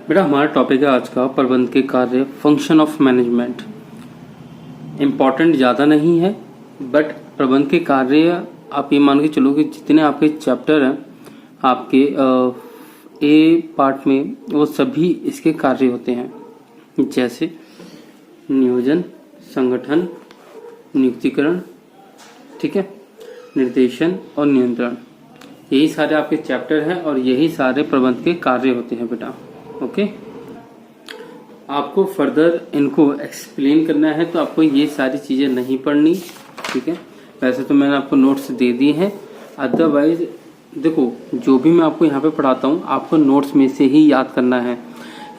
बेटा हमारा टॉपिक है आज का प्रबंध के कार्य, फंक्शन ऑफ मैनेजमेंट। इम्पॉर्टेंट ज़्यादा नहीं है, बट प्रबंध के कार्य आप ये मान के चलो कि जितने आपके चैप्टर हैं आपके ए पार्ट में, वो सभी इसके कार्य होते हैं। जैसे नियोजन, संगठन, नियुक्तिकरण, ठीक है, निर्देशन और नियंत्रण, यही सारे आपके चैप्टर हैं और यही सारे प्रबंध के कार्य होते हैं बेटा। ओके, आपको फर्दर इनको एक्सप्लेन करना है तो आपको ये सारी चीज़ें नहीं पढ़नी, ठीक है। वैसे तो मैंने आपको नोट्स दे दिए हैं, अदरवाइज देखो जो भी मैं आपको यहाँ पे पढ़ाता हूँ आपको नोट्स में से ही याद करना है।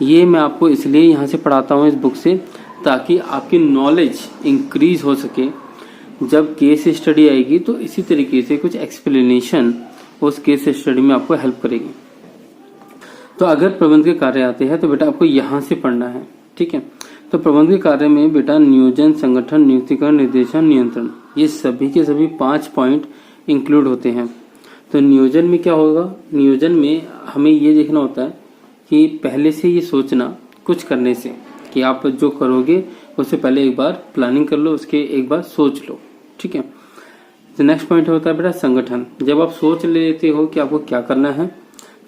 ये मैं आपको इसलिए यहाँ से पढ़ाता हूँ इस बुक से, ताकि आपकी नॉलेज इंक्रीज हो सके। जब केस स्टडी आएगी तो इसी तरीके से कुछ एक्सप्लेनेशन उस केस स्टडी में आपको हेल्प करेगी। तो अगर प्रबंध के कार्य आते हैं तो बेटा आपको यहाँ से पढ़ना है, ठीक है। तो प्रबंध के कार्य में बेटा नियोजन, संगठन, नियुक्तिकरण, निर्देशन, नियंत्रण, ये सभी के सभी 5 पॉइंट इंक्लूड होते हैं। तो नियोजन में क्या होगा, नियोजन में हमें ये देखना होता है कि पहले से ये सोचना कुछ करने से कि आप जो करोगे उससे पहले एक बार प्लानिंग कर लो, उसके एक बार सोच लो, ठीक है। तो नेक्स्ट पॉइंट होता है बेटा संगठन। जब आप सोच लेते हो कि आपको क्या करना है,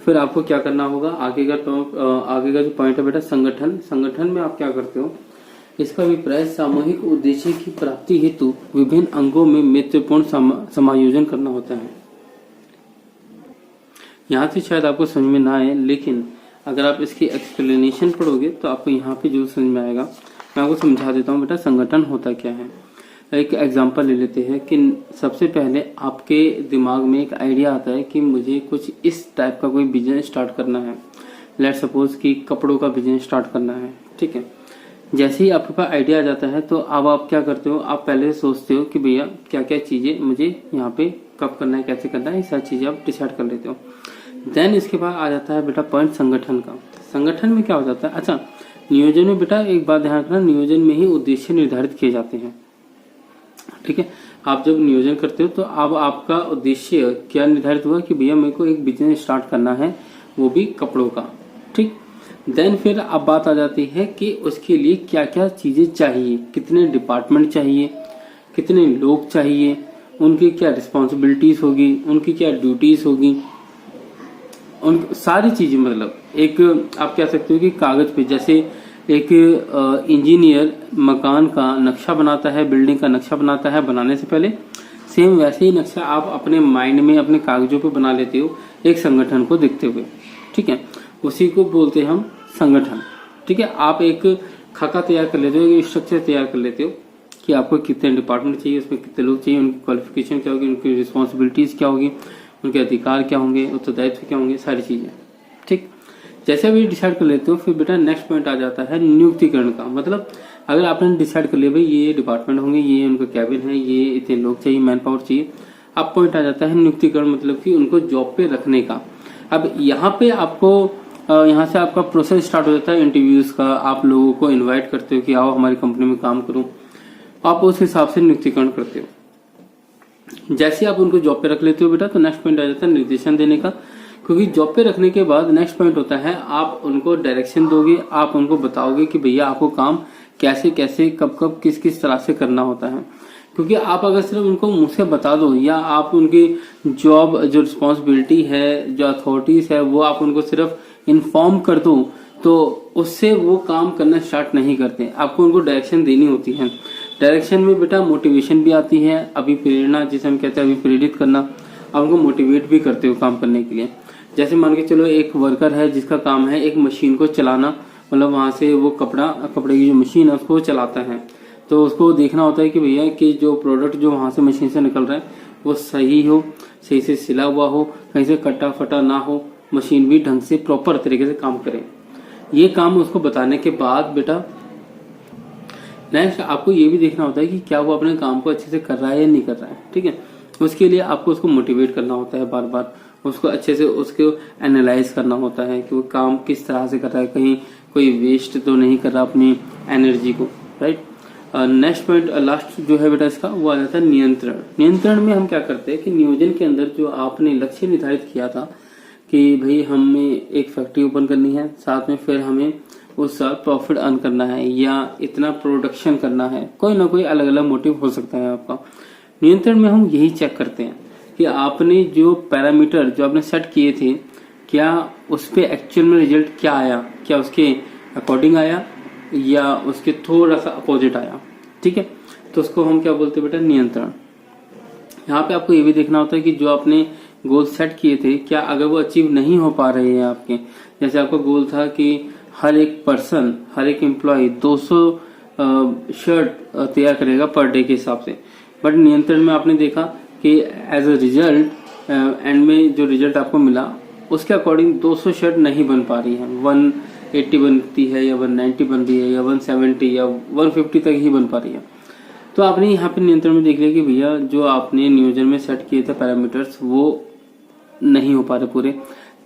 फिर आपको क्या करना होगा, आगे का जो पॉइंट है बेटा संगठन। संगठन में आप क्या करते हो, इसका अभिप्राय सामूहिक उद्देश्य की प्राप्ति हेतु विभिन्न अंगों में महत्वपूर्ण समायोजन करना होता है। यहाँ से शायद आपको समझ में ना आए, लेकिन अगर आप इसकी एक्सप्लेनेशन पढ़ोगे तो आपको यहाँ पे जो समझ में आएगा। मैं आपको समझा देता हूँ बेटा संगठन होता क्या है। एक एग्जांपल ले लेते हैं कि सबसे पहले आपके दिमाग में एक आइडिया आता है कि मुझे कुछ इस टाइप का कोई बिजनेस स्टार्ट करना है। लेट्स सपोज कि कपड़ों का बिजनेस स्टार्ट करना है, ठीक है। जैसे ही आपके पास आइडिया आ जाता है तो अब आप क्या करते हो, आप पहले सोचते हो कि भैया क्या क्या चीज़ें मुझे यहाँ पे कब करना है, कैसे करना है, ये सारी चीज़ें आप डिसाइड कर लेते हो। देन इसके बाद आ जाता है बेटा पॉइंट संगठन का। संगठन में क्या हो जाता है, अच्छा नियोजन में बेटा एक बात ध्यान रखना, नियोजन में ही उद्देश्य निर्धारित किए जाते हैं, ठीक है। आप जब नियोजन करते हो तो अब आपका उद्देश्य क्या निर्धारित हुआ कि भैया मेरे को एक बिजनेस स्टार्ट करना है, वो भी कपड़ों का, ठीक। देन फिर अब बात आ जाती है कि उसके लिए क्या क्या चीजें चाहिए, कितने डिपार्टमेंट चाहिए, कितने लोग चाहिए, उनकी क्या रिस्पॉन्सिबिलिटीज होगी, उनकी क्या ड्यूटीज होगी, उन सारी चीजें। मतलब एक आप कह सकते हो कि कागज पे जैसे एक इंजीनियर मकान का नक्शा बनाता है, बिल्डिंग का नक्शा बनाता है बनाने से पहले, सेम वैसे ही नक्शा आप अपने माइंड में अपने कागजों पे बना लेते हो एक संगठन को देखते हुए, ठीक है। उसी को बोलते हैं हम संगठन, ठीक है। आप एक खाका तैयार कर लेते हो, एक स्ट्रक्चर तैयार कर लेते हो कि आपको कितने डिपार्टमेंट चाहिए, उसमें कितने लोग चाहिए, उनकी क्वालिफिकेशन क्या होगी, उनकी रिस्पॉन्सिबिलिटीज क्या होगी, उनके अधिकार क्या होंगे, उत्तरदायित्व क्या होंगे, सारी चीजें, ठीक। जैसे भी डिसाइड कर लेते हो फिर बेटा नेक्स्ट पॉइंट आ जाता है नियुक्तिकरण का। मतलब अगर आपने डिसाइड कर लिया भाई ये डिपार्टमेंट होंगे, ये उनका कैबिन है, ये इतने लोग चाहिए, मैन पावर चाहिए, अब पॉइंट आ जाता है नियुक्तिकरण, मतलब कि उनको जॉब पे रखने का। अब यहाँ पे आपको यहाँ से आपका प्रोसेस स्टार्ट हो जाता है इंटरव्यूज का। आप लोगों को इन्वाइट करते हो कि आओ हमारी कंपनी में काम करो, आप उस हिसाब से नियुक्तिकरण करते हो। जैसे आप उनको जॉब पे रख लेते हो बेटा तो नेक्स्ट पॉइंट आ जाता है निर्देशन देने का, क्योंकि जॉब पे रखने के बाद नेक्स्ट पॉइंट होता है आप उनको डायरेक्शन दोगे, आप उनको बताओगे कि भैया आपको काम कैसे कैसे कब कब किस किस तरह से करना होता है। क्योंकि आप अगर सिर्फ उनको मुंह से बता दो या आप उनकी जॉब जो रिस्पॉन्सिबिलिटी है, जो अथॉरिटीज है, वो आप उनको सिर्फ इन्फॉर्म कर दो तो उससे वो काम करना स्टार्ट नहीं करते। आपको उनको डायरेक्शन देनी होती है। डायरेक्शन में बेटा मोटिवेशन भी आती है, अभिप्रेरणा जिसे हम कहते हैं अभिप्रेरित करना, आप उनको मोटिवेट भी करते हो काम करने के लिए। जैसे मान के चलो एक वर्कर है जिसका काम है एक मशीन को चलाना, मतलब वहां से वो कपड़े की जो मशीन है उसको चलाता है, तो उसको देखना होता है कि भैया कि जो प्रोडक्ट जो वहां से मशीन से निकल रहा है वो सही हो, सही से सिला हुआ हो, कहीं से कटा फटा ना हो, मशीन भी ढंग से प्रॉपर तरीके से काम करे। ये काम उसको बताने के बाद बेटा नेक्स्ट आपको ये भी देखना होता है कि क्या वो अपने काम को अच्छे से कर रहा है या नहीं कर रहा है, ठीक है। उसके लिए आपको उसको मोटिवेट करना होता है, बार बार उसको अच्छे से उसको एनालाइज करना होता है कि वो काम किस तरह से कर रहा है, कहीं कोई वेस्ट तो नहीं कर रहा अपनी एनर्जी को, राइट। नेक्स्ट पॉइंट लास्ट जो है बेटा इसका वो आ जाता है नियंत्रण। नियंत्रण में हम क्या करते हैं कि नियोजन के अंदर जो आपने लक्ष्य निर्धारित किया था कि भाई हमें एक फैक्ट्री ओपन करनी है, साथ में फिर हमें उस साल प्रॉफिट अर्न करना है या इतना प्रोडक्शन करना है, कोई ना कोई अलग अलग मोटिव हो सकता है आपका। नियंत्रण में हम यही चेक करते हैं कि आपने जो पैरामीटर जो आपने सेट किए थे, क्या उस पे एक्चुअल में रिजल्ट क्या आया, क्या उसके अकॉर्डिंग आया या उसके थोड़ा सा अपोजिट आया। ठीक है, तो उसको हम क्या बोलते हैं बेटा, नियंत्रण। यहाँ पे आपको ये भी देखना होता है कि जो आपने गोल सेट किए थे, क्या अगर वो अचीव नहीं हो पा रहे हैं आपके, जैसे आपका गोल था कि हर एक पर्सन, हर एक एम्प्लॉय 200 शर्ट तैयार करेगा पर डे के हिसाब से, बट नियंत्रण में आपने देखा कि एज अ रिजल्ट एंड में जो रिजल्ट आपको मिला उसके अकॉर्डिंग 200 शर्ट नहीं बन पा रही है, 180 बनती है या 190 बन रही है या 170 या 150 तक ही बन पा रही है। तो आपने यहाँ पे नियंत्रण में देख लिया कि भैया जो आपने नियोजन में सेट किए थे पैरामीटर्स वो नहीं हो पा रहे पूरे।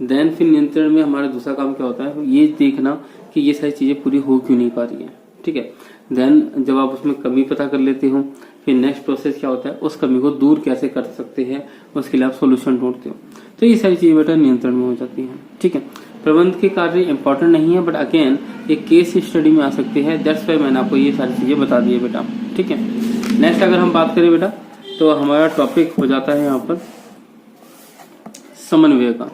देन फिर नियंत्रण में हमारा दूसरा काम क्या होता है, ये देखना कि ये सारी चीजें पूरी हो क्यों नहीं पा रही है। ठीक है, देन जब आप उसमें कमी पता कर लेते हो, फिर नेक्स्ट प्रोसेस क्या होता है, उस कमी को दूर कैसे कर सकते हैं, उसके लिए आप सोल्यूशन ढूंढते हो। तो ये सारी चीजें बेटा नियंत्रण में हो जाती हैं। ठीक है, प्रबंध के कार्य इंपॉर्टेंट नहीं है, बट अगेन एक केस स्टडी में आ सकते हैं, दैट्स वाई मैंने आपको ये सारी चीजें बता दी है बेटा। ठीक है, नेक्स्ट अगर हम बात करें बेटा, तो हमारा टॉपिक हो जाता है यहाँ पर समन्वय का,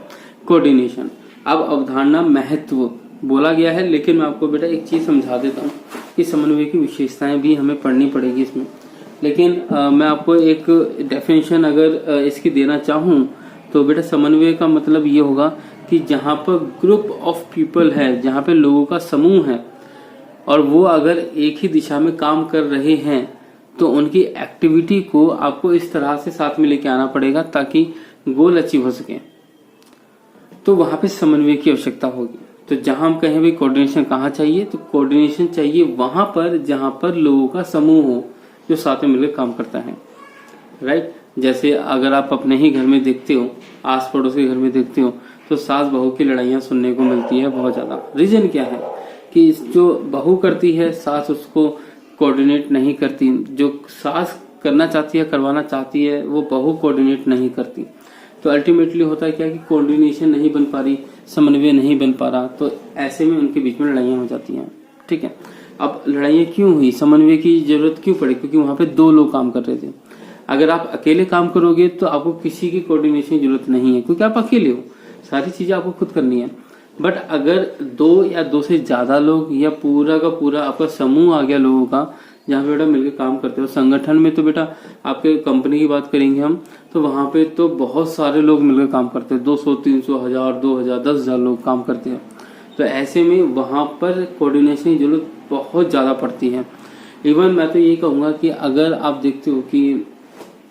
कोऑर्डिनेशन। अब अवधारणा महत्व बोला गया है, लेकिन मैं आपको बेटा एक चीज समझा देता हूँ कि समन्वय की विशेषताएं भी हमें पढ़नी पड़ेगी इसमें। लेकिन मैं आपको एक डेफिनेशन अगर इसकी देना चाहूँ तो बेटा समन्वय का मतलब ये होगा कि जहाँ पर ग्रुप ऑफ पीपल है, जहाँ पे लोगों का समूह है और वो अगर एक ही दिशा में काम कर रहे हैं, तो उनकी एक्टिविटी को आपको इस तरह से साथ में लेके आना पड़ेगा ताकि गोल अचीव हो सके। तो वहां पे समन्वय की आवश्यकता होगी। तो जहां हम कहें भाई कोऑर्डिनेशन कहाँ चाहिए, तो कोऑर्डिनेशन चाहिए वहां पर जहां पर लोगों का समूह हो जो साथ में मिलकर काम करता है। राइट, जैसे अगर आप अपने ही घर में देखते हो, आस पड़ोस के घर में देखते हो, तो सास बहू की लड़ाइयां सुनने को मिलती है बहुत ज्यादा। रीजन क्या है कि जो बहू करती है सास उसको कोऑर्डिनेट नहीं करती, जो सास करना चाहती है, करवाना चाहती है, वो बहू कोऑर्डिनेट नहीं करती। तो अल्टीमेटली होता है क्या कि कोऑर्डिनेशन नहीं बन पा रही, समन्वय नहीं बन पा रहा, तो ऐसे में उनके बीच में लड़ाइयां हो जाती हैं। ठीक है, अब लड़ाइयां क्यों हुई, समन्वय की जरूरत क्यों पड़ी, क्योंकि वहां पे दो लोग काम कर रहे थे। अगर आप अकेले काम करोगे तो आपको किसी की कोऑर्डिनेशन की जरूरत नहीं है, क्योंकि आप अकेले हो, सारी चीजें आपको खुद करनी है। बट अगर दो या दो से ज्यादा लोग या पूरा का पूरा आपका समूह आ गया लोगों का, जहाँ पे बेटा मिलकर काम करते हो, संगठन में तो बेटा आपके कंपनी की बात करेंगे हम, तो वहां पे तो बहुत सारे लोग मिलकर काम करते हैं, 200, 300, 1000, 2000, 10,000 लोग काम करते हैं। तो ऐसे में वहां पर कोऑर्डिनेशन की जरूरत बहुत ज्यादा पड़ती है। इवन मैं तो ये कहूंगा कि अगर आप देखते हो कि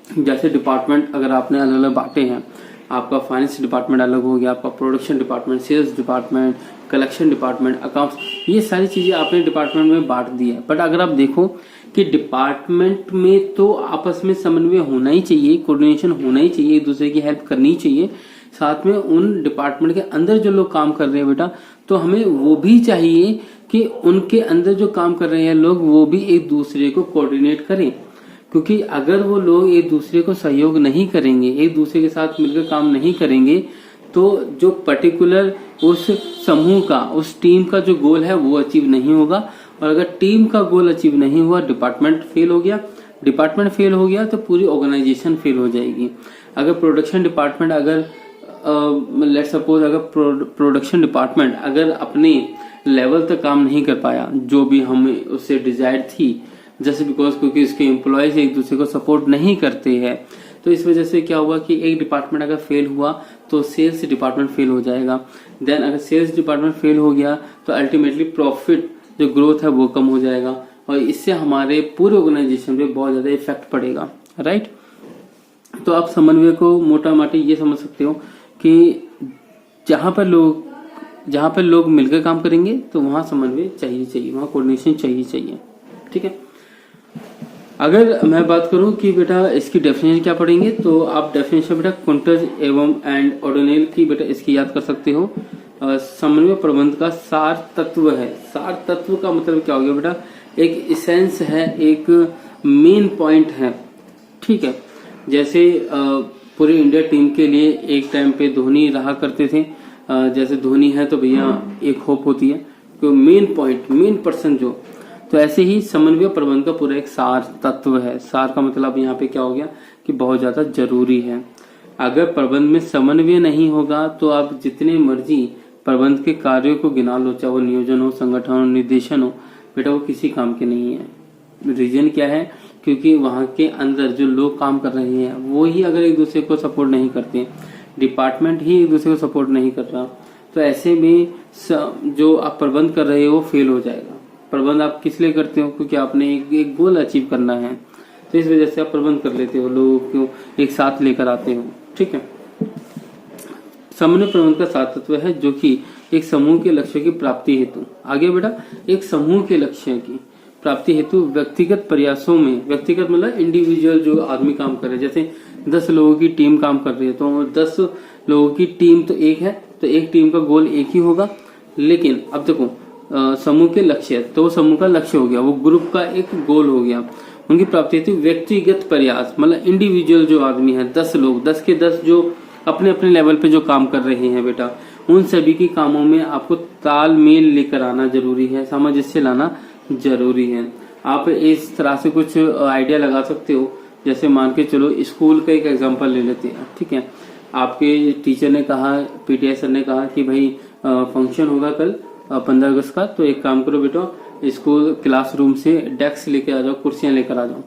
जैसे डिपार्टमेंट अगर आपने अलग अलग बांटे हैं, आपका फाइनेंस डिपार्टमेंट अलग हो गया, आपका production department, sales department, collection department, accounts, ये सारी चीजें आपने डिपार्टमेंट में बांट दी है। बट अगर आप देखो कि डिपार्टमेंट में तो आपस में समन्वय होना ही चाहिए, कोऑर्डिनेशन होना ही चाहिए, एक दूसरे की हेल्प करनी चाहिए। साथ में उन डिपार्टमेंट के अंदर जो लोग काम कर रहे हैं बेटा, तो हमें वो भी चाहिए कि उनके अंदर जो काम कर रहे हैं लोग, वो भी एक दूसरे को कोऑर्डिनेट करें। क्योंकि अगर वो लोग एक दूसरे को सहयोग नहीं करेंगे, एक दूसरे के साथ मिलकर काम नहीं करेंगे, तो जो पर्टिकुलर उस समूह का, उस टीम का जो गोल है वो अचीव नहीं होगा। और अगर टीम का गोल अचीव नहीं हुआ, डिपार्टमेंट फेल हो गया, डिपार्टमेंट फेल हो गया तो पूरी ऑर्गेनाइजेशन फेल हो जाएगी। अगर प्रोडक्शन डिपार्टमेंट अगर लेट सपोज अगर प्रोडक्शन डिपार्टमेंट अगर अपने लेवल तक काम नहीं कर पाया जो भी हमें उससे डिजायर थी, जस्ट बिकॉज क्योंकि इसके एम्प्लॉयज एक दूसरे को सपोर्ट नहीं करते हैं, तो इस वजह से क्या हुआ कि एक डिपार्टमेंट अगर फेल हुआ तो सेल्स डिपार्टमेंट फेल हो जाएगा। देन अगर सेल्स डिपार्टमेंट फेल हो गया तो अल्टीमेटली प्रॉफिट जो ग्रोथ है वो कम हो जाएगा, और इससे हमारे पूरे ऑर्गेनाइजेशन पे बहुत ज्यादा इफेक्ट पड़ेगा। राइट, तो आप समन्वय को मोटा माटी ये समझ सकते हो कि जहां पर लोग मिलकर काम करेंगे तो वहां समन्वय चाहिए, वहां कोऑर्डिनेशन चाहिए। ठीक है, अगर मैं बात करूं कि बेटा इसकी डेफिनेशन क्या पढ़ेंगे, तो आप डेफिनेशन बेटा कुंटज एवं एंड ओडोनेल की बेटा इसकी याद कर सकते हो। समन्वय प्रबंध का सार तत्व है। सार तत्व का मतलब क्या हो गया बेटा, एक इसेंस है, एक मेन पॉइंट है। ठीक है, जैसे पूरी इंडिया टीम के लिए एक टाइम पे धोनी रहा करते थे। जैसे धोनी है तो भैया एक होप होती है कि मेन पर्सन जो, तो ऐसे ही समन्वय प्रबंधन का पूरा एक सार तत्व है। सार का मतलब यहाँ पे क्या हो गया कि बहुत ज्यादा जरूरी है। अगर प्रबंध में समन्वय नहीं होगा तो आप जितने मर्जी प्रबंध के कार्यों को गिना लो, चाहे वो नियोजन हो, संगठन हो, निर्देशन हो, बेटा वो किसी काम के नहीं है। रीजन क्या है? क्योंकि वहां के अंदर जो लोग काम कर रहे हैं वो ही अगर एक दूसरे को सपोर्ट नहीं करते, डिपार्टमेंट ही एक दूसरे को सपोर्ट नहीं कर रहा, तो ऐसे में जो आप प्रबंध कर रहे हो वो फेल हो जाएगा। प्रबंध आप किस लिए करते हो? क्योंकि आपने एक गोल अचीव करना है, तो इस वजह से आप प्रबंध कर लेते हो, लोगों को एक साथ लेकर आते हो। ठीक है। समन्वय प्रबंध का सात तत्व है जो कि एक समूह के लक्ष्य की प्राप्ति हेतु, आगे बेटा, एक समूह के लक्ष्य की प्राप्ति हेतु व्यक्तिगत प्रयासों में, व्यक्तिगत मतलब इंडिविजुअल जो आदमी काम कर रहे हैं, जैसे 10 लोगों की टीम काम कर रही है तो 10 लोगों की टीम तो एक है, तो एक टीम का गोल एक ही होगा। लेकिन अब देखो समूह के लक्ष्य, तो समूह का लक्ष्य हो गया, वो ग्रुप का एक गोल हो गया। उनकी प्राप्ति हेतु व्यक्तिगत प्रयास मतलब इंडिविजुअल जो आदमी है, 10 लोग, 10 के 10 जो अपने अपने लेवल पे जो काम कर रहे हैं बेटा, उन सभी के कामों में आपको तालमेल लेकर आना जरूरी है, सामंजस्य लाना जरूरी है। आप इस तरह से कुछ आइडिया लगा सकते हो, जैसे मान के चलो स्कूल का एक एग्जांपल ले लेते हैं। ठीक है, आपके टीचर ने कहा, पीटीआई सर ने कहा कि भाई फंक्शन होगा कल 15 अगस्त का, तो एक काम करो बेटा, स्कूल क्लासरूम से डेस्क लेके आ जाओ, कुर्सियां लेकर आ जाओ।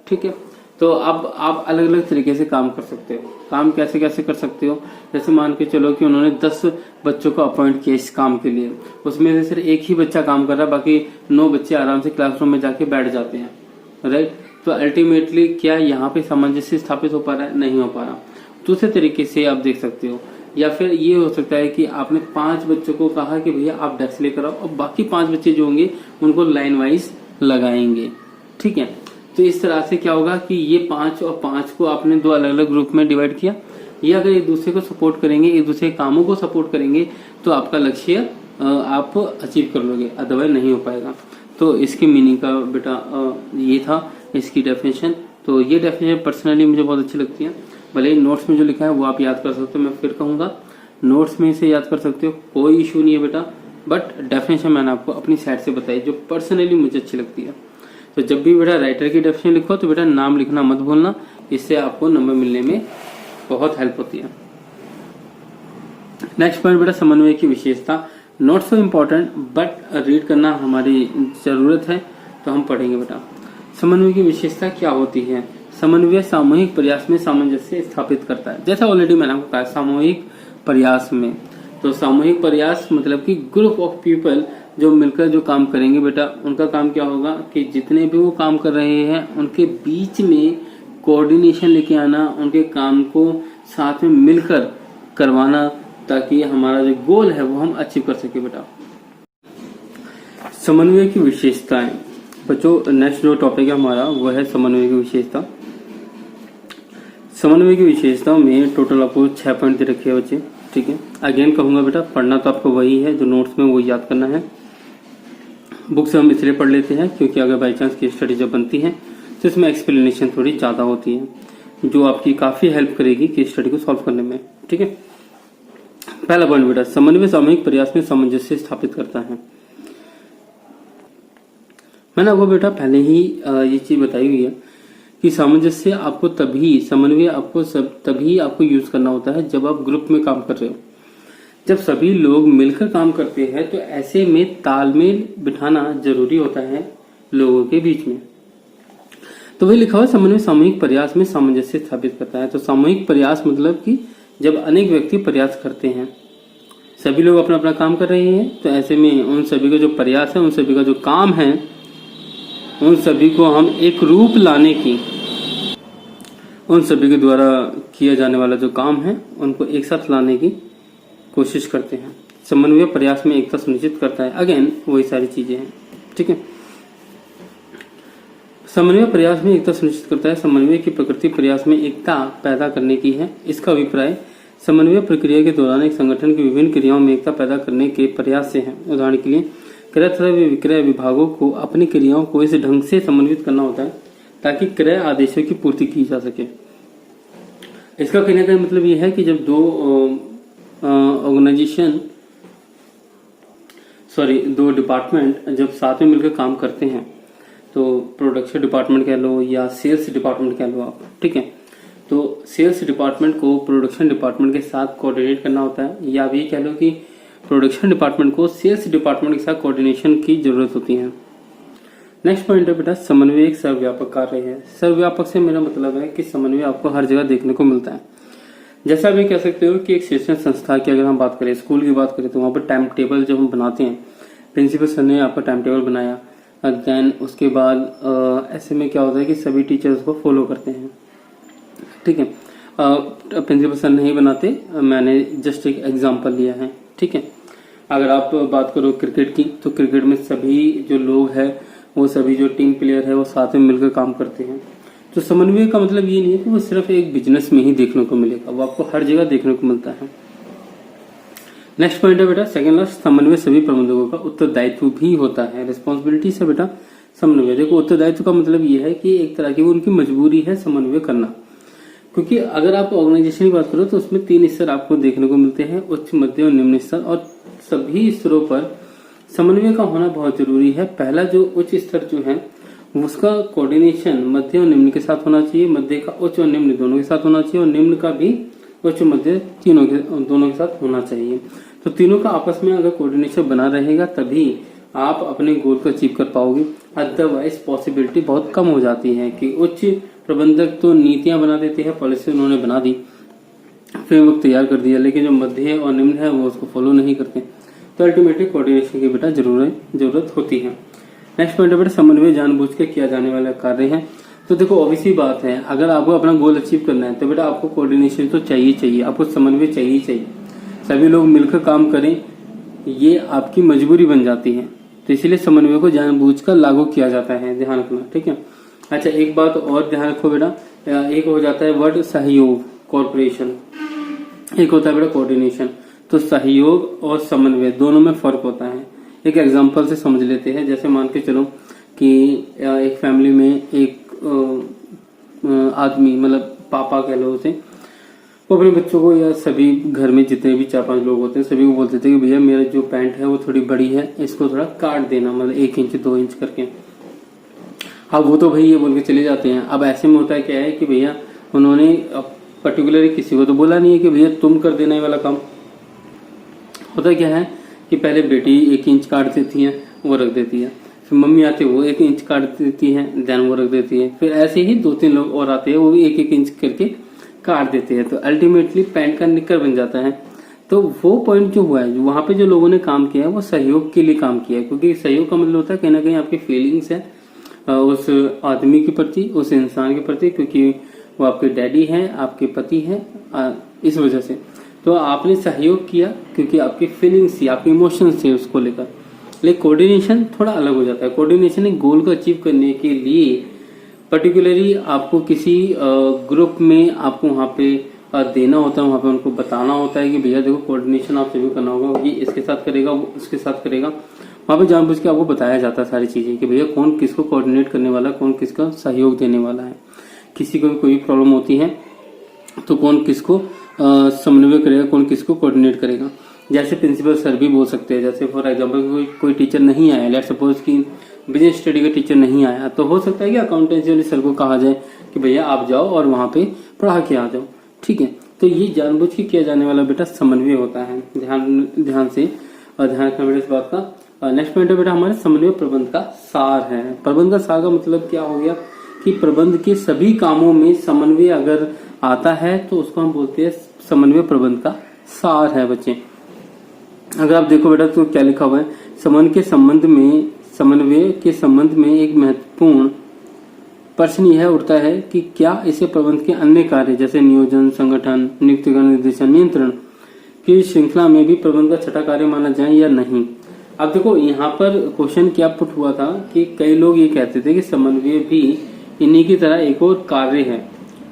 ठीक है, तो अब आप अलग अलग तरीके से काम कर सकते हो। काम कैसे कैसे कर सकते हो? जैसे मान के चलो कि उन्होंने 10 बच्चों को अपॉइंट किया इस काम के लिए, उसमें से सिर्फ एक ही बच्चा काम कर रहा है, बाकी 9 बच्चे आराम से क्लासरूम में जाके बैठ जाते हैं, राइट। तो अल्टीमेटली क्या यहाँ पे सामंजस्य स्थापित हो पा रहा है? नहीं हो पा रहा। दूसरे तरीके से आप देख सकते हो, या फिर ये हो सकता है कि आपने 5 बच्चों को कहा कि भैया आप डेस्क लेकर आओ, और बाकी 5 बच्चे जो होंगे उनको लाइन वाइज लगाएंगे। ठीक है, तो इस तरह से क्या होगा कि ये 5 और 5 को आपने 2 अलग अलग ग्रुप में डिवाइड किया। ये अगर एक दूसरे को सपोर्ट करेंगे, एक दूसरे के कामों को सपोर्ट करेंगे, तो आपका लक्ष्य आप अचीव कर लोगे, अदरवाइज नहीं हो पाएगा। तो इसकी मीनिंग का बेटा ये था, इसकी डेफिनेशन। तो ये डेफिनेशन पर्सनली मुझे बहुत अच्छी लगती है। भले ही नोट्स में जो लिखा है वो आप याद कर सकते हो, मैं फिर कहूंगा नोट्स में इसे याद कर सकते हो, कोई इशू नहीं है बेटा, बट डेफिनेशन मैंने आपको अपनी साइड से बताई जो पर्सनली मुझे अच्छी लगती है। तो जब भी बेटा राइटर की डेफिनेशन लिखो तो बेटा नाम लिखना मत भूलना, इससे आपको नंबर मिलने में बहुत हेल्प होती है। नेक्स्ट पॉइंट बेटा, समन्वय की विशेषता। Not so important but read करना हमारी जरूरत है, तो हम पढ़ेंगे बेटा। समन्वय की विशेषता क्या होती है? समन्वय सामूहिक प्रयास में सामंजस्य स्थापित करता है। जैसा ऑलरेडी मैंने आपको कहा, सामूहिक प्रयास में, तो सामूहिक प्रयास मतलब कि ग्रुप ऑफ पीपल जो मिलकर जो काम करेंगे बेटा, उनका काम क्या होगा कि जितने भी वो काम कर रहे हैं उनके बीच में कोऑर्डिनेशन लेके आना, उनके काम को साथ में मिलकर करवाना, ताकि हमारा जो गोल है वो हम अचीव कर सके बेटा। समन्वय की विशेषताएं बच्चों, नेक्स्ट जो टॉपिक है हमारा वो है समन्वय की विशेषता। समन्वय की विशेषताओं में टोटल आपको 6 पॉइंट दे रखे हैं बच्चे। ठीक है, अगेन कहूंगा बेटा, पढ़ना तो आपको वही है जो नोट्स में, वो याद करना है। बुक से हम इसलिए पढ़ लेते हैं क्योंकि अगर बाई चांस केस स्टडी जब बनती है तो इसमें एक्सप्लेनेशन थोड़ी ज्यादा होती है, जो आपकी काफी हेल्प करेगी केस स्टडी को सॉल्व करने में। ठीक है, पहला पॉइंट बेटा, समन्वय सामूहिक प्रयास में सामंजस्य स्थापित करता है। मैंने आपको बेटा पहले ही ये चीज बताई हुई है कि सामंजस्य आपको तभी, समन्वय आपको तभी आपको यूज करना होता है जब आप ग्रुप में काम कर रहे हो। जब सभी लोग मिलकर काम करते हैं तो ऐसे में तालमेल बिठाना जरूरी होता है लोगों के बीच में। तो वही लिखा हुआ, समन्वय सामूहिक प्रयास में सामंजस्य स्थापित करता है। तो सामूहिक प्रयास मतलब कि जब अनेक व्यक्ति प्रयास करते हैं, सभी लोग अपना अपना काम कर रहे हैं, तो ऐसे में उन सभी का जो प्रयास है, उन सभी का जो काम है, उन सभी को हम एक रूप लाने की, उन सभी के द्वारा किया जाने वाला जो काम है उनको एक साथ लाने की कोशिश करते हैं। समन्वय प्रयास में एकता सुनिश्चित करता है। अगेन वही सारी चीजें हैं। ठीक है, समन्वय प्रयास में एकता सुनिश्चित करता है। समन्वय की प्रकृति प्रयास में एकता पैदा करने की है। इसका अभिप्राय समन्वय प्रक्रिया के दौरान एक संगठन की विभिन्न क्रियाओं में एकता पैदा करने के प्रयास से है। उदाहरण के लिए क्रय तथा विक्रय विभागों को अपनी क्रियाओं को इस ढंग से समन्वित करना होता है ताकि क्रय आदेशों की पूर्ति की जा सके। इसका कहने का मतलब ये है कि जब दो दो डिपार्टमेंट जब साथ में मिलकर काम करते हैं, तो प्रोडक्शन डिपार्टमेंट कह लो या सेल्स डिपार्टमेंट कह लो आप, ठीक है। तो सेल्स डिपार्टमेंट को प्रोडक्शन डिपार्टमेंट के साथ कोऑर्डिनेट करना होता है, या भी कह लो कि प्रोडक्शन डिपार्टमेंट को सेल्स डिपार्टमेंट के साथ कोऑर्डिनेशन की जरूरत होती है। नेक्स्ट पॉइंट है बेटा, समन्वय एक सर्वव्यापक कार्य है। सर्वव्यापक से मेरा मतलब है कि समन्वय आपको हर जगह देखने को मिलता है। जैसा भी कह सकते हो कि एक शिक्षण संस्था की अगर हम बात करें, स्कूल की बात करें, तो वहां पर टाइम टेबल जब हम बनाते हैं, प्रिंसिपल सर ने आपका टाइम टेबल बनाया, देन उसके बाद ऐसे में क्या होता है कि सभी टीचर्स को फॉलो करते हैं, ठीक है। प्रिंसिपल सर नहीं बनाते, मैंने जस्ट एक एग्जांपल लिया है, ठीक है। अगर आप बात करो क्रिकेट की, तो क्रिकेट में सभी जो लोग हैं, वो सभी जो टीम प्लेयर है, वो साथ में मिलकर काम करते हैं। तो समन्वय का मतलब ये नहीं है कि वो सिर्फ एक बिजनेस में ही देखने को मिलेगा, वो आपको हर जगह देखने को मिलता है। नेक्स्ट पॉइंट है बेटा, सेकंड लास्ट, समन्वय सभी प्रबंधकों का उत्तरदायित्व भी होता है। रिस्पॉन्सिबिलिटी से बेटा समन्वय, देखो उत्तरदायित्व का मतलब ये है कि एक तरह की वो उनकी मजबूरी है समन्वय करना, क्योंकि अगर आप ऑर्गेनाइजेशन की बात करो तो उसमें 3 स्तर आपको देखने को मिलते हैं, उच्च, मध्य और निम्न स्तर, और सभी स्तरों पर समन्वय का होना बहुत जरूरी है। पहला जो उच्च स्तर जो है उसका कोऑर्डिनेशन मध्य और निम्न के साथ होना चाहिए, मध्य का उच्च और निम्न दोनों के साथ होना चाहिए, और निम्न का भी उच्च मध्य दोनों के साथ होना चाहिए। तो तीनों का आपस में अगर कोऑर्डिनेशन बना रहेगा तभी आप अपने गोल को अचीव कर पाओगे, अदरवाइज पॉसिबिलिटी बहुत कम हो जाती है कि उच्च प्रबंधक तो नीतियां बना देते हैं, पॉलिसी उन्होंने बना दी, फ्रेमवर्क तैयार कर दिया, लेकिन जो मध्य और निम्न है वो उसको फॉलो नहीं करते, तो अल्टीमेटली कोऑर्डिनेशन की बेटा जरूरत होती है। नेक्स्ट पॉइंट है बेटा, समन्वय जानबूझ के किया जाने वाला कार्य है। तो देखो ऑब्वियसली बात है, अगर आपको अपना गोल अचीव करना है तो बेटा आपको कोऑर्डिनेशन तो चाहिए, आपको समन्वय चाहिए। सभी लोग मिलकर काम करें, ये आपकी मजबूरी बन जाती है, तो इसीलिए समन्वय को जानबूझकर लागू किया जाता है, ध्यान रखना, ठीक है। अच्छा, एक बात और ध्यान रखो बेटा, एक हो जाता है वर्ड सहयोग, कॉर्पोरेशन, एक होता है बेटा कोऑर्डिनेशन। तो सहयोग और समन्वय दोनों में फर्क होता है। एक एग्जांपल से समझ लेते हैं, जैसे मान के चलो कि एक फैमिली में एक आदमी, मतलब पापा कह लो उसे, वो अपने बच्चों को या सभी घर में जितने भी 4-5 लोग होते हैं सभी को बोलते थे कि भैया मेरा जो पैंट है वो थोड़ी बड़ी है, इसको थोड़ा काट देना, मतलब 1 इंच 2 इंच करके। अब वो तो भाई ये बोल के चले जाते हैं। अब ऐसे में होता है क्या है कि भैया उन्होंने पर्टिकुलरली किसी को तो बोला नहीं है कि भैया तुम कर देना ये वाला काम। होता क्या है कि पहले बेटी 1 इंच काट देती है, वो रख देती है, फिर मम्मी आती है वो 1 इंच काट देती है, देन वो रख देती है, फिर ऐसे ही 2-3 लोग और आते हैं, वो भी 1-1 इंच करके काट देते हैं, तो अल्टीमेटली पैंट का निक्कर बन जाता है। तो वो पॉइंट जो हुआ है, वहां पे जो लोगों ने काम किया है वो सहयोग के लिए काम किया है, क्योंकि सहयोग का मतलब होता है कहीं ना कहीं आपकी फीलिंग्स है उस आदमी के प्रति, उस इंसान के प्रति, क्योंकि वो आपके डैडी हैं, आपके पति हैं, इस वजह से तो आपने सहयोग किया क्योंकि आपकी फीलिंग्स थी, आपके इमोशंस थे उसको लेकर। लेकिन कोऑर्डिनेशन थोड़ा अलग हो जाता है। कोऑर्डिनेशन एक गोल को अचीव करने के लिए पर्टिकुलरली आपको किसी ग्रुप में आपको वहाँ पे देना होता है, वहाँ पे उनको बताना होता है कि भैया देखो कोऑर्डिनेशन आप सभी करना होगा, ये इसके साथ करेगा, वो उसके साथ करेगा। वहाँ पे जानबूझ के आपको बताया जाता है सारी चीजें कि भैया कौन किसको कोऑर्डिनेट करने वाला है, कौन किसका सहयोग देने वाला है, किसी को भी कोई प्रॉब्लम होती है तो कौन किसको समन्वय करेगा, कौन किसको कोऑर्डिनेट करेगा। जैसे प्रिंसिपल सर भी बोल सकते हैं, जैसे फॉर एग्जांपल कोई टीचर नहीं आया, लेट्स सपोज कि बिजनेस स्टडी का टीचर नहीं आया, तो हो सकता है कि अकाउंटेंसी वाले सर को कहा जाए कि भैया आप जाओ और वहां पे पढ़ा के आ जाओ, ठीक है। तो ये जानबूझ के किया जाने वाला बेटा समन्वय होता है, ध्यान से ध्यान रखना बेटा इस बात का। नेक्स्ट पॉइंट है बेटा हमारे समन्वय प्रबंध का सार है। प्रबंध का सार का मतलब क्या हो गया कि प्रबंध के सभी कामों में समन्वय अगर आता है तो उसको हम बोलते हैं समन्वय प्रबंध का सार है बच्चे। अगर आप देखो बेटा तो क्या लिखा हुआ है, समन्वय के संबंध में एक महत्वपूर्ण प्रश्न यह उठता है कि क्या इसे प्रबंध के अन्य कार्य जैसे नियोजन, संगठन, नियुक्तिकरण, निर्देशन, नियंत्रण की श्रृंखला में भी प्रबंध का छठा कार्य माना जाए या नहीं। अब देखो यहाँ पर क्वेश्चन क्या पुट हुआ था कि कई लोग ये कहते थे कि समन्वय भी इन्हीं की तरह एक और कार्य है,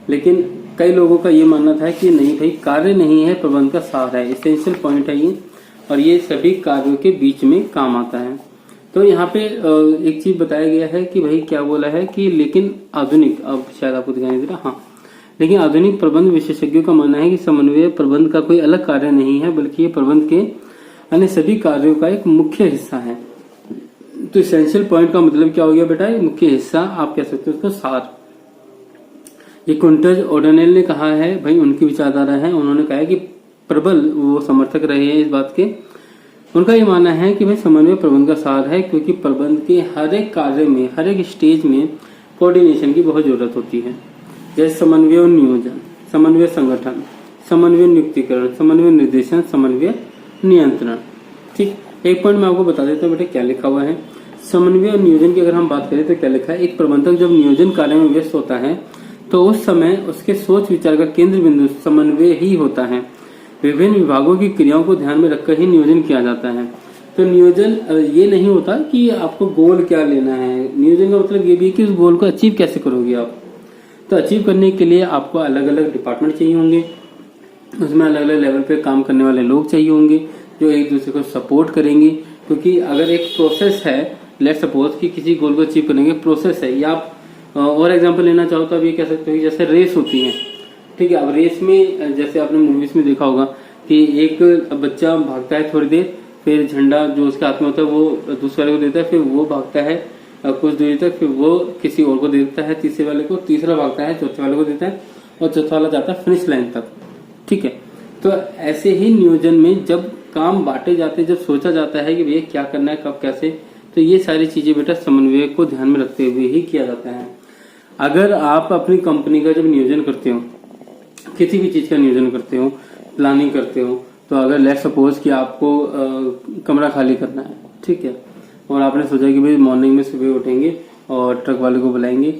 लेकिन कई लोगों का ये मानना था कि नहीं भाई कार्य नहीं है, प्रबंध का सार है, एसेंशियल पॉइंट है ये, और ये सभी कार्यों के बीच में काम आता है। तो यहाँ पे एक चीज बताया गया है कि भाई क्या बोला है कि लेकिन आधुनिक, अब शायद आपको दिखाई दे रहा, हाँ, लेकिन आधुनिक प्रबंध विशेषज्ञों का मानना है कि समन्वय प्रबंध का कोई अलग कार्य नहीं है, बल्कि ये प्रबंध के अन्य सभी कार्यों का एक मुख्य हिस्सा है। तो इसेंशियल पॉइंट का मतलब क्या हो गया बेटा? ये मुख्य हिस्सा, आप कह सकते हो उसको सार। ये क्विंटज ओडोनेल ने कहा है, भाई उनकी विचारधारा है। उन्होंने कहा है कि प्रबल वो समर्थक रहे हैं इस बात के। उनका ये मानना है कि भाई समन्वय प्रबंध का सार है, क्योंकि प्रबंध के हर एक कार्य में, हर एक स्टेज में कोऑर्डिनेशन की बहुत जरूरत होती है। जैसे समन्वय और नियोजन, समन्वय संगठन, समन्वय नियुक्तिकरण, समन्वय निर्देशन, समन्वय नियंत्रण। ठीक, एक पॉइंट मैं आपको बता देता हूँ बेटा क्या लिखा हुआ है। समन्वय और नियोजन की अगर हम बात करें तो क्या लिखा है? एक प्रबंधक जब नियोजन कार्य में व्यस्त होता है तो उस समय उसके सोच विचार का केंद्र बिंदु समन्वय ही होता है। विभिन्न विभागों की क्रियाओं को ध्यान में रखकर ही नियोजन किया जाता है। तो नियोजन ये नहीं होता कि आपको गोल क्या लेना है, नियोजन का मतलब ये भी है कि उस गोल को अचीव कैसे करोगे आप। तो अचीव करने के लिए आपको अलग अलग डिपार्टमेंट चाहिए होंगे, उसमें अलग अलग लेवल पे काम करने वाले लोग चाहिए होंगे जो एक दूसरे को सपोर्ट करेंगे। क्योंकि अगर एक प्रोसेस है, लेट सपोज कि किसी गोल को अचीव करने के प्रोसेस है, या आप और एग्जांपल लेना चाहो तो आप ये कह सकते हो कि जैसे रेस होती है, ठीक है। अब रेस में जैसे आपने मूवीज में देखा होगा कि एक बच्चा भागता है थोड़ी देर, फिर झंडा जो उसके हाथ में होता है वो दूसरे वाले को देता है, फिर वो भागता है कुछ दूरी तक, फिर वो किसी और को देता है तीसरे वाले को, तीसरा भागता है चौथे वाले को देता है, और चौथा वाला जाता है फिनिश लाइन तक, ठीक है। तो ऐसे ही नियोजन में जब काम बांटे जाते हैं, जब सोचा जाता है कि भैया क्या करना है, कब कैसे, तो ये सारी चीजें बेटा समन्वय को ध्यान में रखते हुए ही किया जाता है। अगर आप अपनी कंपनी का जब नियोजन करते हो, किसी भी चीज का नियोजन करते हो, प्लानिंग करते हो, तो अगर लेट सपोज कि आपको कमरा खाली करना है, ठीक है, और आपने सोचा कि भाई मॉर्निंग में सुबह उठेंगे और ट्रक वाले को बुलाएंगे,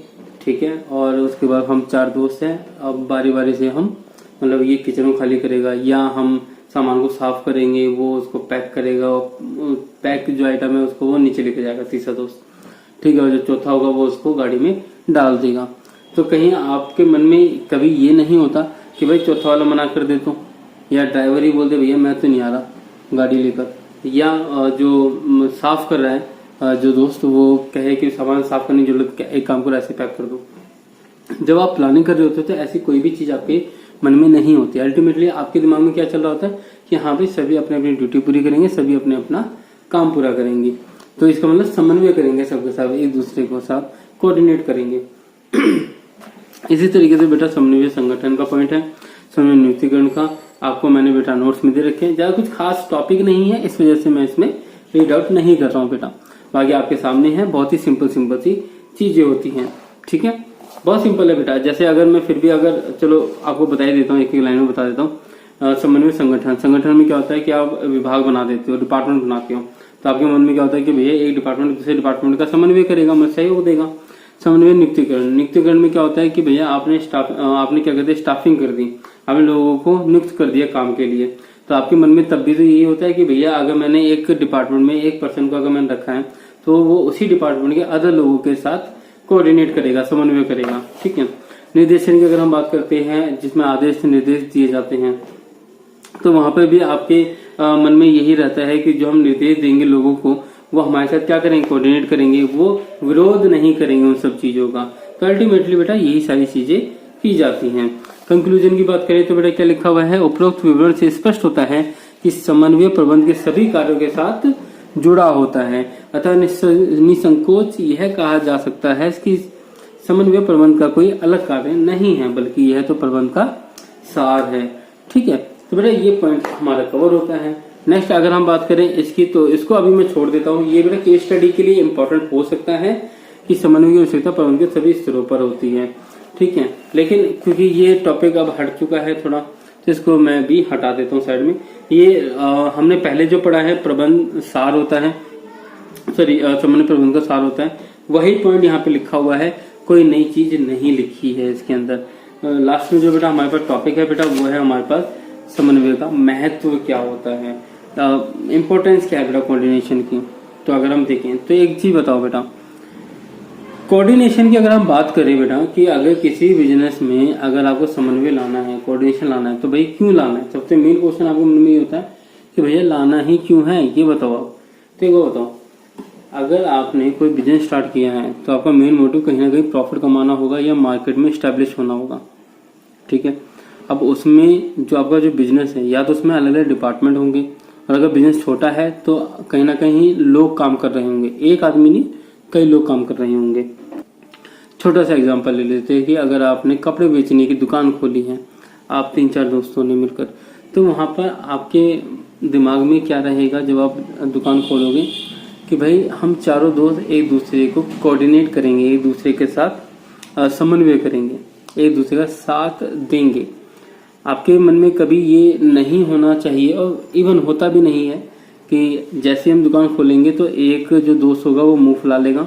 ठीक है, और उसके बाद हम 4 दोस्त हैं, अब बारी बारी से हम मतलब ये किचन को खाली करेगा या हम सामान को साफ करेंगे, वो उसको पैक करेगा, पैक जो आइटम है उसको वो नीचे लेके जाएगा तीसरा दोस्त, ठीक है, और जो चौथा होगा वो उसको गाड़ी में डाल देगा। तो कहीं आपके मन में कभी ये नहीं होता कि भाई चौथा वाला मना कर दे तो, या ड्राइवर ही बोल दे भैया मैं तो नहीं आ रहा गाड़ी लेकर, या जो साफ कर रहा है जो दोस्त वो कहे कि सामान साफ करने की जरूरत, एक काम करो ऐसे पैक कर दो। जब आप प्लानिंग कर रहे होते हो तो ऐसी कोई भी चीज आपके मन में नहीं होती। अल्टीमेटली आपके दिमाग में क्या चल रहा होता है कि हाँ भाई सभी अपने अपनी ड्यूटी पूरी करेंगे, सभी अपने अपना काम पूरा करेंगे। तो इसका मतलब समन्वय करेंगे, सबके साथ एक दूसरे को साथ कोऑर्डिनेट करेंगे। इसी तरीके से बेटा समन्वय संगठन का पॉइंट है, समन्वय नियुक्तिकरण का आपको मैंने बेटा नोट्स में दे रखे हैं। ज्यादा कुछ खास टॉपिक नहीं है, इस वजह से मैं इसमें रीड आउट नहीं कर रहा हूँ बेटा, बाकी आपके सामने है, बहुत ही सिंपल सिंपल सी चीजें होती हैं, ठीक है, बहुत सिंपल है बेटा। जैसे अगर मैं फिर भी अगर चलो आपको बता ही देता हूँ, एक एक लाइन में बता देता हूँ। समन्वय संगठन, संगठन में क्या होता है कि आप विभाग बना देते हो, डिपार्टमेंट बनाते हो, तो आपके मन में क्या होता है कि भैया एक डिपार्टमेंट दूसरे डिपार्टमेंट का समन्वय करेगा, मतलब सहयोग देगा। समन्वय नियुक्तिकरण, नियुक्तिकरण में क्या होता है कि भैया आपने क्या कहते हैं स्टाफिंग कर दी, आपने लोगों को नियुक्त कर दिया काम के लिए, तो आपके मन में तब भी तो यही होता है कि भैया अगर मैंने एक डिपार्टमेंट में एक पर्सन को अगर मैंने रखा है तो वो उसी डिपार्टमेंट के अदर लोगों के साथ कोऑर्डिनेट करेगा, समन्वय करेगा, ठीक है। निर्देशन की अगर हम बात करते हैं जिसमें आदेश निर्देश दिए जाते हैं, तो वहां पर भी आपके मन में यही रहता है कि जो हम निर्देश देंगे लोगों को वो हमारे साथ क्या करेंगे, कोऑर्डिनेट करेंगे, वो विरोध नहीं करेंगे उन सब चीजों का। तो अल्टीमेटली बेटा यही सारी चीजें की जाती हैं। कंक्लूजन की बात करें तो बेटा क्या लिखा हुआ है, उपरोक्त विवरण से स्पष्ट होता है कि समन्वय प्रबंध के सभी कार्यों के साथ जुड़ा होता है, अतः निसंकोच यह कहा जा सकता है कि समन्वय प्रबंध का कोई अलग कार्य नहीं है, बल्कि यह तो प्रबंध का सार है, ठीक है। तो बेटा ये पॉइंट हमारा कवर होता है। नेक्स्ट अगर हम बात करें इसकी, तो इसको अभी मैं छोड़ देता हूँ, ये बेटा केस स्टडी के लिए इंपॉर्टेंट हो सकता है कि समन्वय की आवश्यकता प्रबंध के सभी स्तरों पर होती है, ठीक है। लेकिन क्योंकि ये टॉपिक अब हट चुका है थोड़ा, तो इसको मैं भी हटा देता हूँ साइड में। ये हमने पहले जो पढ़ा है प्रबंध सार होता है, सॉरी समन्वय प्रबंध का सार होता है, वही पॉइंट यहाँ पे लिखा हुआ है, कोई नई चीज नहीं लिखी है इसके अंदर। लास्ट में जो बेटा हमारे पास टॉपिक है बेटा वो है हमारे पास समन्वय का महत्व क्या होता है, इम्पोर्टेंस क्या है बेटा कोऑर्डिनेशन की। तो अगर हम देखें तो एक चीज बताओ बेटा, कोऑर्डिनेशन की अगर हम बात करें बेटा कि अगर किसी बिजनेस में अगर आपको समन्वय लाना है, कोऑर्डिनेशन लाना है, तो भाई क्यों लाना है? सबसे मेन क्वेश्चन आपके मन में ये होता है कि भैया लाना ही क्यों है, ये बताओ आप। देखो बताओ, अगर आपने कोई बिजनेस स्टार्ट किया है तो आपका मेन मोटिव कहीं ना कहीं प्रॉफिट कमाना होगा या मार्केट में स्टैब्लिश होना होगा, ठीक है। अब उसमें जो आपका जो बिजनेस है, या तो उसमें अलग अलग डिपार्टमेंट होंगे, और अगर बिजनेस छोटा है तो कहीं ना कहीं लोग काम कर रहे होंगे, एक आदमी नहीं कई लोग काम कर रहे होंगे। छोटा सा एग्जांपल ले लेते हैं कि अगर आपने कपड़े बेचने की दुकान खोली है, आप 3-4 दोस्तों ने मिलकर, तो वहां पर आपके दिमाग में क्या रहेगा जब आप दुकान खोलोगे कि भाई हम चारों दोस्त एक दूसरे को कोऑर्डिनेट करेंगे, एक दूसरे के साथ समन्वय करेंगे, एक दूसरे का साथ देंगे। आपके मन में कभी ये नहीं होना चाहिए, और इवन होता भी नहीं है, कि जैसे हम दुकान खोलेंगे तो एक जो दोस्त होगा वो मुंह फुला लेगा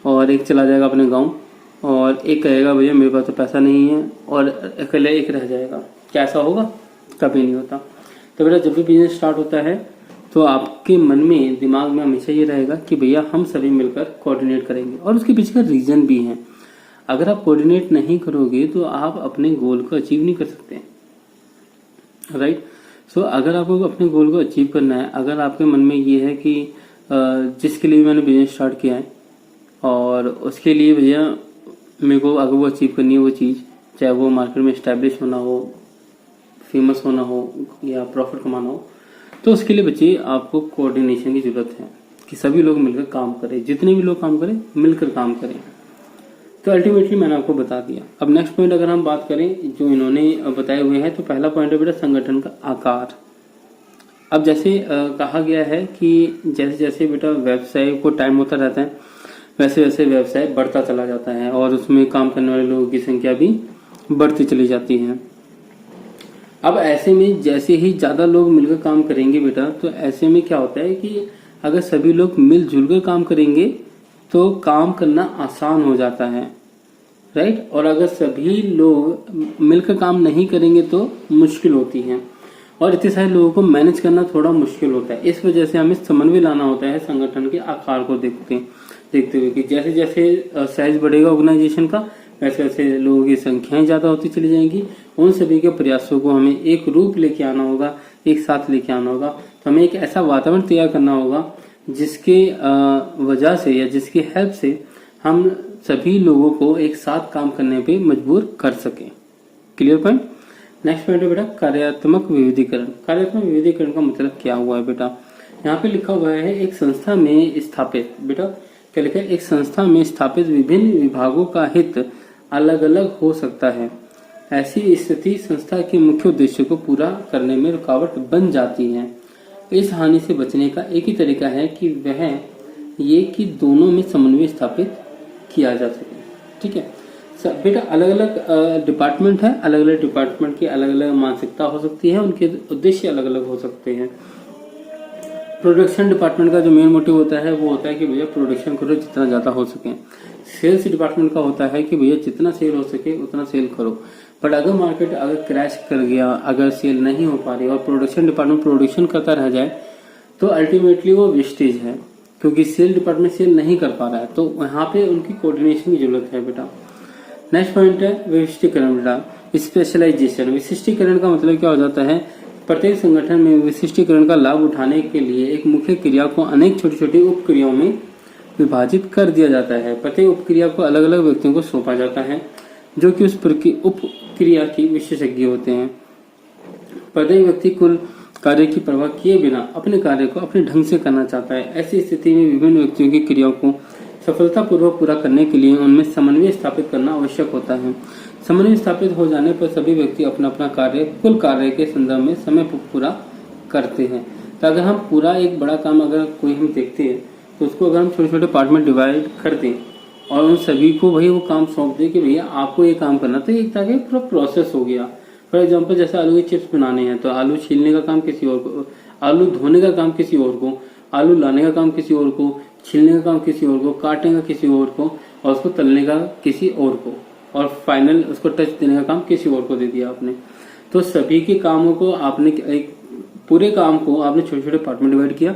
और एक चला जाएगा अपने गांव, और एक कहेगा भैया मेरे पास तो पैसा नहीं है, और अकेले एक रह जाएगा। क्या ऐसा होगा? कभी नहीं होता। तो बेटा जब भी बिजनेस स्टार्ट होता है तो आपके मन में, दिमाग में हमेशा ये रहेगा कि भैया हम सभी मिलकर कोऑर्डिनेट करेंगे, और उसके पीछे का रीजन भी है। अगर आप कोऑर्डिनेट नहीं करोगे तो आप अपने गोल को अचीव नहीं कर सकते, राइट। सो अगर आपको अपने गोल को अचीव करना है, अगर आपके मन में ये है कि जिसके लिए मैंने बिजनेस स्टार्ट किया है और उसके लिए भैया मेरे को अगर वो अचीव करनी है वो चीज़, चाहे वो मार्केट में स्टैब्लिश होना हो, फेमस होना हो, या प्रॉफिट कमाना हो, तो उसके लिए बच्चे आपको कोऑर्डिनेशन की जरूरत है कि सभी लोग मिलकर काम करें, जितने भी लोग काम करें मिलकर काम करें। तो अल्टीमेटली मैंने आपको बता दिया। अब नेक्स्ट पॉइंट अगर हम बात करें जो इन्होंने बताए हुए हैं, तो पहला पॉइंट है बेटा संगठन का आकार। अब जैसे कहा गया है कि जैसे जैसे बेटा व्यवसाय को टाइम होता रहता है, वैसे वैसे व्यवसाय बढ़ता चला जाता है, और उसमें काम करने वाले लोगों की संख्या भी बढ़ती चली जाती है। अब ऐसे में जैसे ही ज्यादा लोग मिलकर काम करेंगे बेटा, तो ऐसे में क्या होता है कि अगर सभी लोग मिलजुल कर काम करेंगे तो काम करना आसान हो जाता है, राइट। और अगर सभी लोग मिलकर काम नहीं करेंगे तो मुश्किल होती है, और इतने सारे लोगों को मैनेज करना थोड़ा मुश्किल होता है। इस वजह से हमें समन्वय लाना होता है संगठन के आकार को देखते हुए कि जैसे जैसे साइज बढ़ेगा ऑर्गेनाइजेशन का, वैसे वैसे लोगों की संख्याएं ज्यादा होती चली जाएंगी। उन सभी के प्रयासों को हमें एक रूप लेके आना होगा, एक साथ लेके आना होगा। तो हमें एक ऐसा वातावरण तैयार करना होगा जिसके वजह से या जिसकी हेल्प से हम सभी लोगों को एक साथ काम करने पे मजबूर कर सकें। Clear point. नेक्स्ट पॉइंट है बेटा कार्यात्मक विविधीकरण। कार्यात्मक विविधीकरण का मतलब क्या हुआ है बेटा? यहाँ पे लिखा हुआ है एक संस्था में स्थापित, बेटा क्या लिखा है, एक संस्था में स्थापित विभिन्न विभागों का हित अलग अलग हो सकता है। ऐसी स्थिति संस्था के मुख्य उद्देश्य को पूरा करने में रुकावट बन जाती है। इस हानि से बचने का एक ही तरीका है कि वह ये कि दोनों में समन्वय स्थापित किया जा सके। ठीक है बेटा, अलग अलग डिपार्टमेंट है, अलग अलग डिपार्टमेंट की अलग अलग मानसिकता हो सकती है, उनके उद्देश्य अलग अलग हो सकते हैं। प्रोडक्शन डिपार्टमेंट का जो मेन मोटिव होता है वो होता है कि भैया प्रोडक्शन करो जितना ज्यादा हो सके। सेल्स डिपार्टमेंट का होता है कि भैया जितना सेल हो सके उतना सेल करो। बट अगर मार्केट अगर क्रैश कर गया, अगर सेल नहीं हो पा रही और प्रोडक्शन डिपार्टमेंट प्रोडक्शन करता रह जाए तो अल्टीमेटली वो वेस्टेज है, क्योंकि सेल डिपार्टमेंट सेल नहीं कर पा रहा है। तो यहाँ पे उनकी कोऑर्डिनेशन की जरूरत है बेटा। नेक्स्ट पॉइंट है विशिष्टीकरण बेटा, स्पेशलाइजेशन। विशिष्टीकरण का मतलब क्या हो जाता है? प्रत्येक संगठन में विशिष्टीकरण का लाभ उठाने के लिए एक मुख्य क्रिया को अनेक छोटी छोटी उप क्रियाओं में विभाजित कर दिया जाता है। प्रत्येक उप क्रिया को अलग अलग व्यक्तियों को सौंपा जाता है जो कि उस उप क्रिया की विशेषज्ञ होते हैं। प्रत्येक व्यक्ति कुल कार्य की परवाह किए बिना अपने कार्य को अपने ढंग से करना चाहता है। ऐसी स्थिति में विभिन्न व्यक्तियों की क्रियाओं को सफलतापूर्वक पूरा करने के लिए उनमें समन्वय स्थापित करना आवश्यक होता है। समन्वय स्थापित हो जाने पर सभी व्यक्ति अपना अपना कार्य कुल कार्य के संदर्भ में समय पर पूरा करते हैं। तो अगर हम पूरा एक बड़ा काम अगर कोई हम देखते हैं तो उसको अगर हम छोटे छोटे पार्ट में डिवाइड कर दें और उन सभी को भाई वो काम सौंप दे कि भैया आपको ये काम करना, तो एक तरह पूरा प्रोसेस हो गया। फॉर एग्जाम्पल जैसे आलू के चिप्स बनाने हैं तो आलू छीलने का काम किसी और को, आलू धोने का काम किसी और को, आलू लाने का काम किसी और को, छीलने का काम किसी और को, काटने का किसी और को, और उसको तलने का किसी और को, और फाइनल उसको टच देने का काम किसी और को दे दिया आपने। तो सभी के कामों को आपने एक पूरे काम को आपने छोटे छोटे पार्ट में डिवाइड किया।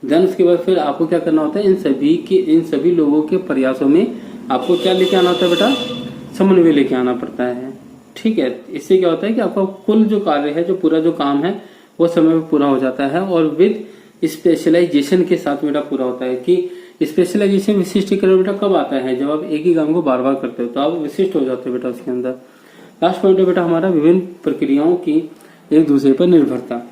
देन उसके बाद फिर आपको क्या करना होता है? इन सभी लोगों के प्रयासों में आपको क्या लेके आना होता है बेटा? समन्वय लेके आना पड़ता है। ठीक है, इससे क्या होता है कि आपका कुल जो कार्य है, जो पूरा जो काम है वो समय पर पूरा हो जाता है और विद स्पेशलाइजेशन के साथ बेटा पूरा होता है। कि स्पेशलाइजेशन विशिष्टीकरण बेटा कब आता है? जब आप एक ही काम को बार बार करते हो तो आप विशिष्ट हो जाते हो बेटा उसके अंदर। लास्ट पॉइंट है बेटा हमारा विभिन्न प्रक्रियाओं की एक दूसरे पर निर्भरता।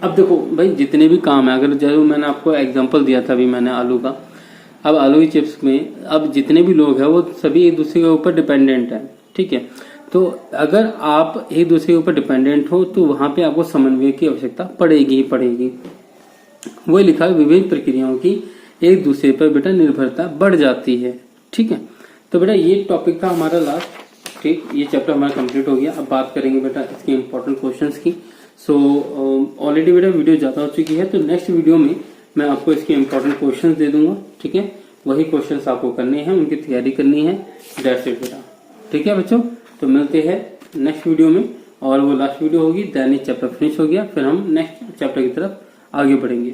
अब देखो भाई जितने भी काम है, अगर जरूर मैंने आपको एग्जांपल दिया था अभी मैंने आलू का, अब आलू की चिप्स में अब जितने भी लोग हैं वो सभी एक दूसरे के ऊपर डिपेंडेंट है, ठीक है। तो अगर आप एक दूसरे के ऊपर डिपेंडेंट हो तो वहां पे आपको समन्वय की आवश्यकता पड़ेगी ही पड़ेगी। वो लिखा है विभिन्न प्रक्रियाओं की एक दूसरे पर बेटा निर्भरता बढ़ जाती है, ठीक है। तो बेटा ये टॉपिक था हमारा लास्ट, ठीक, ये चैप्टर हमारा कंप्लीट हो गया। अब बात करेंगे बेटा इसके इंपॉर्टेंट क्वेश्चंस की। सो ऑलरेडी बेटा वीडियो ज्यादा हो चुकी है, तो नेक्स्ट वीडियो में मैं आपको इसके इंपॉर्टेंट क्वेश्चंस दे दूंगा, ठीक है। वही क्वेश्चंस आपको करने हैं, उनकी तैयारी करनी है, दैट्स इट बेटा, ठीक है बच्चों। तो मिलते हैं नेक्स्ट वीडियो में, और वो लास्ट वीडियो होगी, देन चैप्टर फिनिश हो गया, फिर हम नेक्स्ट चैप्टर की तरफ आगे बढ़ेंगे।